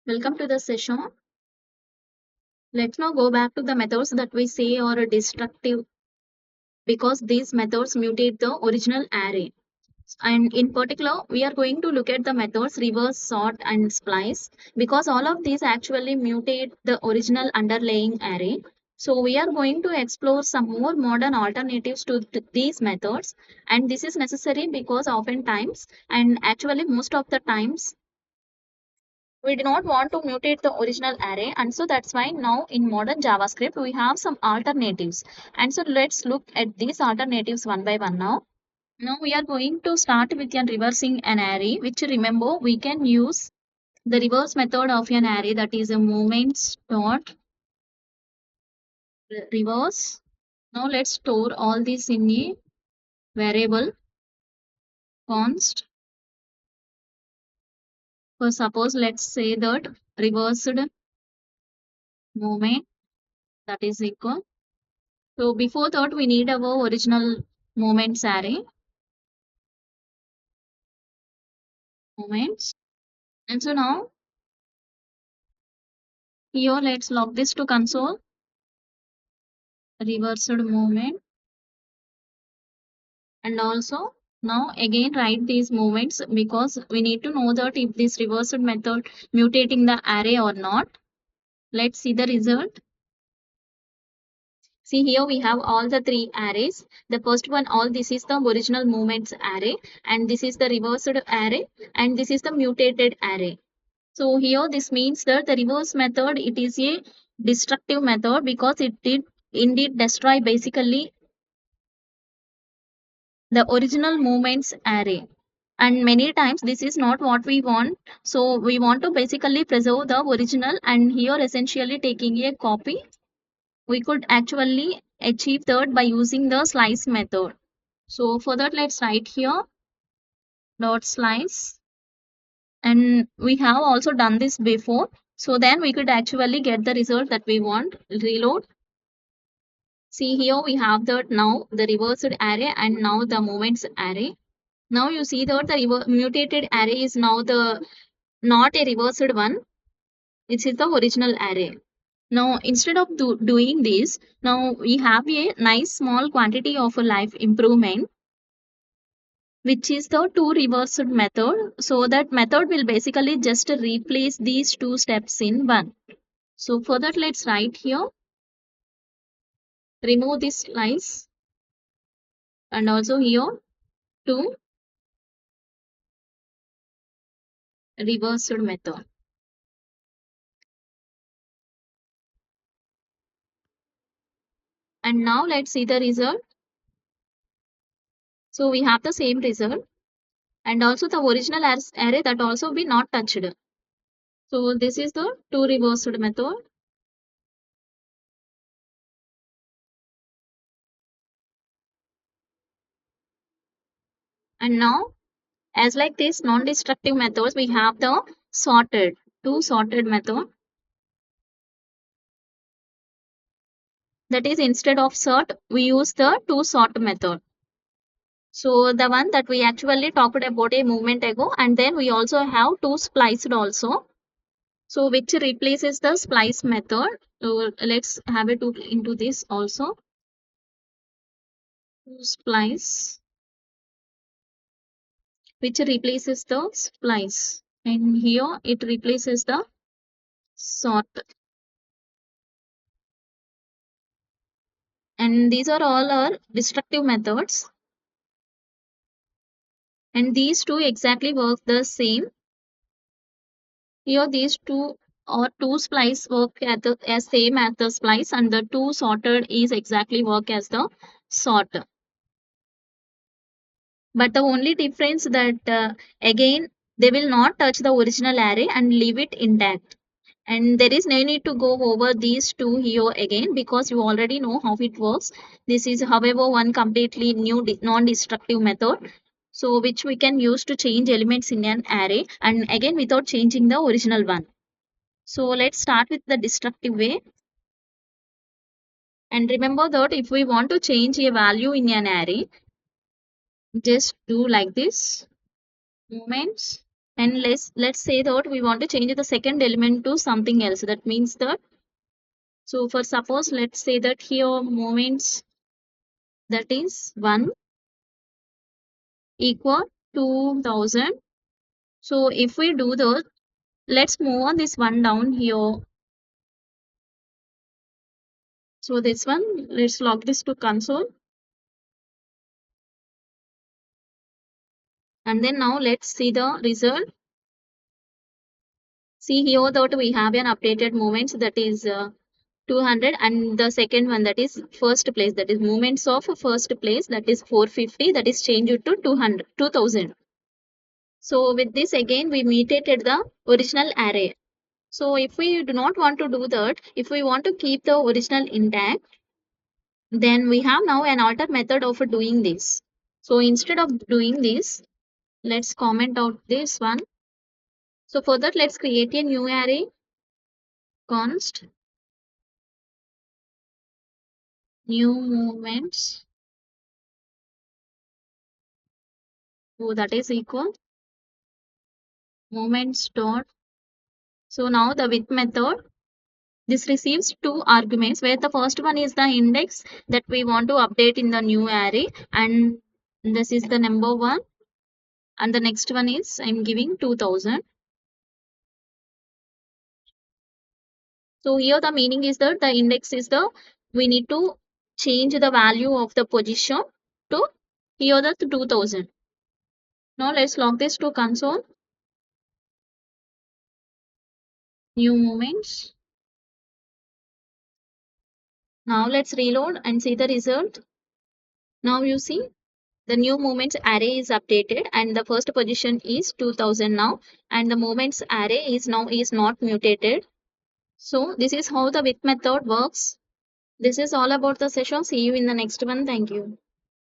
Welcome to the session. Let's now go back to the methods that we say are destructive because these methods mutate the original array. And in particular, we are going to look at the methods reverse, sort, and splice because all of these actually mutate the original underlying array. So we are going to explore some more modern alternatives to these methods. And this is necessary because oftentimes, and actually most of the times, we do not want to mutate the original array, and so that's why now in modern JavaScript we have some alternatives. And so let's look at these alternatives one by one. Now we are going to start with an reversing an array, which remember we can use the reverse method of an array, that is a moments dot reverse. Now let's store all these in a variable const. For suppose let's say that reversed moment, that is equal. So before that, we need our original moments array, moments. And so now here let's log this to console, reversed moment. And also now again write these moments because we need to know that if this reversed method mutating the array or not. Let's see the result. See here we have all the three arrays. The first one, all this is the original moments array, and this is the reversed array, and this is the mutated array. So here this means that the reverse method, it is a destructive method because it did indeed destroy basically the original moments array. And many times this is not what we want. So we want to basically preserve the original, and here essentially taking a copy, we could actually achieve that by using the slice method. So for that, let's write here dot slice. And we have also done this before. So then we could actually get the result that we want. Reload. See here we have that now the reversed array and now the moments array. Now you see that the mutated array is now the not a reversed one. It is the original array. Now instead of doing this, now we have a nice small quantity of a life improvement, which is the toReversed method. So that method will basically just replace these two steps in one. So for that, let's write here, remove this slice, and also here to reversed method. And now let's see the result. So we have the same result, and also the original array that also be not touched. So this is the toReversed method. And now, as like this non-destructive methods, we have the sorted, toSorted method. That is, instead of sort, we use the toSort method. So the one that we actually talked about a moment ago, and then we also have toSpliced also. So which replaces the splice method. So let's have a look into this also. toSplice, which replaces the splice, and here it replaces the sort. And these are all our destructive methods, and these two exactly work the same. Here these two or toSpliced work at the as same as the splice, and the toSorted is exactly work as the sort. But the only difference that again they will not touch the original array and leave it intact. And there is no need to go over these two here again because you already know how it works. This is however one completely new non-destructive method, so which we can use to change elements in an array, and again without changing the original one. So let's start with the destructive way. And remember that if we want to change a value in an array, just do like this, moments And let's say that we want to change the second element to something else. That means that, so for suppose let's say that here moments that is 1 equal 2000. So if we do that, let's move on this one down here. So this one, let's log this to console. And then now let's see the result. See here that we have an updated moments that is 200, and the second one that is first place, that is moments of first place, that is 450, that is changed to 200 2000. So with this again we mutated the original array. So if we do not want to do that, if we want to keep the original intact, then we have now an alternate method of doing this. So instead of doing this, let's comment out this one. So for that, let's create a new array, const new movements. So that is equal movements dot. So now the with method, this receives two arguments, where the first one is the index that we want to update in the new array, and this is the number one, and the next one is I'm giving 2000. So here the meaning is that the index is the, we need to change the value of the position to here the 2000. Now let's log this to console. New movements. Now let's reload and see the result. Now you see the new movements array is updated and the first position is 2000 now, and the movements array is now is not mutated. So this is how the with method works. This is all about the session. See you in the next one. Thank you.